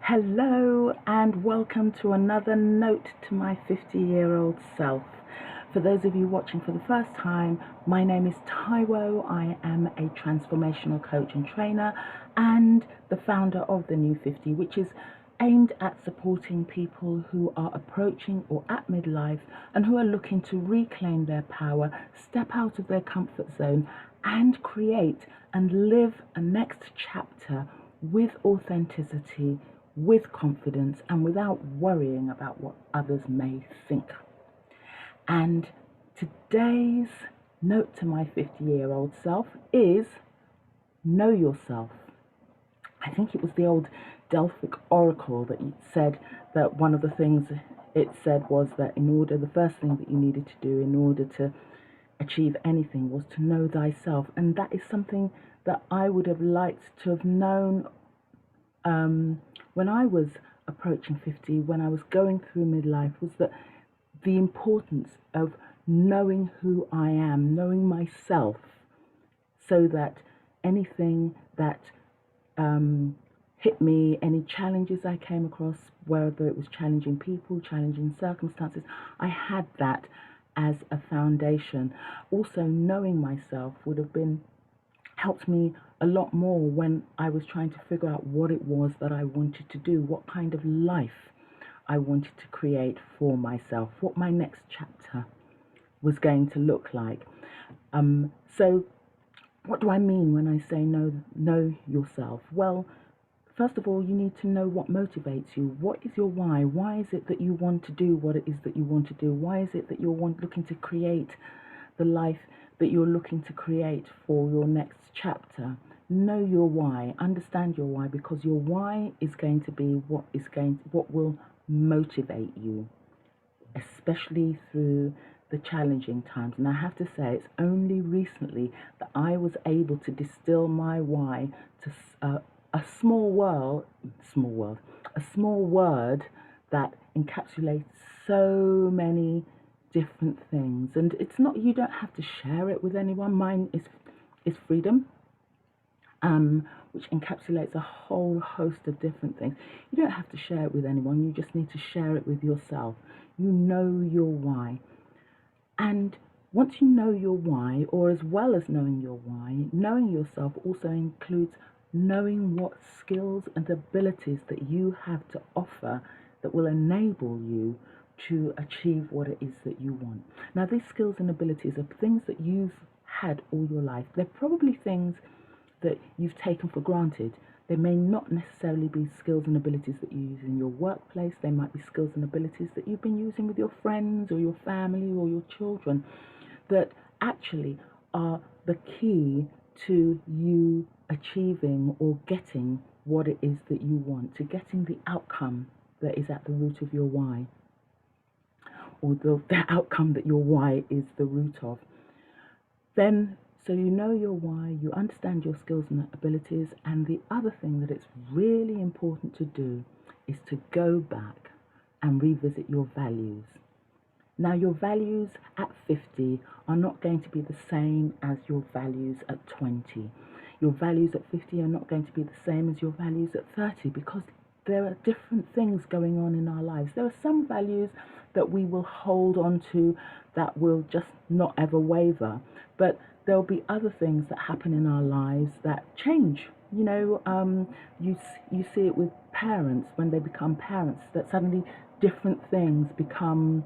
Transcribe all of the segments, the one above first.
Hello and welcome to another note to my 50-year-old self. For those of you watching for the first time, my name is Taiwo. I am a transformational coach and trainer and the founder of the New 50, which is aimed at supporting people who are approaching or at midlife and who are looking to reclaim their power, step out of their comfort zone and create and live a next chapter with authenticity, with confidence, and without worrying about what others may think. And today's note to my 50-year-old self is know yourself. I think it was the old Delphic oracle that said that one of the things it said was that the first thing that you needed to do in order to achieve anything was to know thyself. And that is something that I would have liked to have known when I was approaching 50, when I was going through midlife, was that the importance of knowing who I am, knowing myself, so that anything that hit me, any challenges I came across, whether it was challenging people, challenging circumstances, I had that as a foundation. Also, knowing myself would have helped me a lot more when I was trying to figure out what it was that I wanted to do, what kind of life I wanted to create for myself, what my next chapter was going to look like. So what do I mean when I say know yourself? Well, first of all, you need to know what motivates you. What is your why? Why is it that you want to do what it is that you want to do? Why is it that you're looking to create the life that you're looking to create for your next chapter? Know your why, understand your why, because your why is going to be what will motivate you, especially through the challenging times. And I have to say, it's only recently that I was able to distill my why to a small word that encapsulates so many different things. And it's not, you don't have to share it with anyone. Mine is freedom, which encapsulates a whole host of different things. You don't have to share it with anyone. You just need to share it with yourself. You know your why. And once you know your why, or as well as knowing your why, knowing yourself also includes knowing what skills and abilities that you have to offer that will enable you to achieve what it is that you want. Now, these skills and abilities are things that you've had all your life. They're probably things that you've taken for granted. They may not necessarily be skills and abilities that you use in your workplace. They might be skills and abilities that you've been using with your friends or your family or your children that actually are the key to you achieving or getting what it is that you want, to getting the outcome that is at the root of your why, or the outcome that your why is the root of. Then, so you know your why, you understand your skills and abilities, and the other thing that it's really important to do is to go back and revisit your values. Now, your values at 50 are not going to be the same as your values at 20. Your values at 50 are not going to be the same as your values at 30, because there are different things going on in our lives. There are some values that we will hold on to that will just not ever waver, but there'll be other things that happen in our lives that change. You know, you see it with parents when they become parents, that suddenly different things become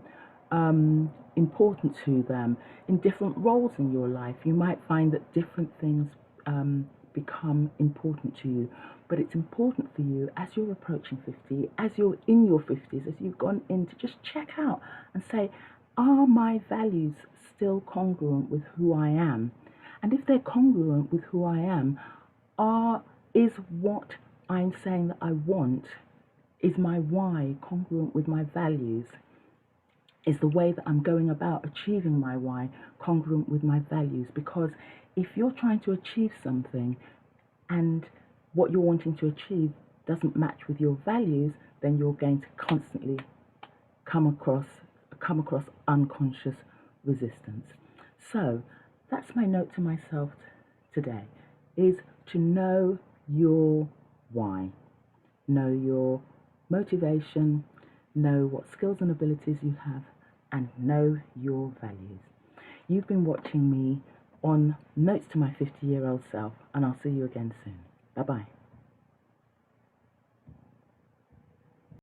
important to them. In different roles in your life, you might find that different things become important to you. But it's important for you as you're approaching 50, as you're in your 50s, as you've gone in, to just check out and say, are my values still congruent with who I am? And if they're congruent with who I am, is what I'm saying that I want, is my why congruent with my values? Is the way that I'm going about achieving my why congruent with my values? Because if you're trying to achieve something and what you're wanting to achieve doesn't match with your values, then you're going to constantly come across unconscious resistance. So that's my note to myself today, is to know your why. know your motivation, know what skills and abilities you have, and know your values. You've been watching me on Notes to My 50-Year-Old Self, and I'll see you again soon. Bye-bye.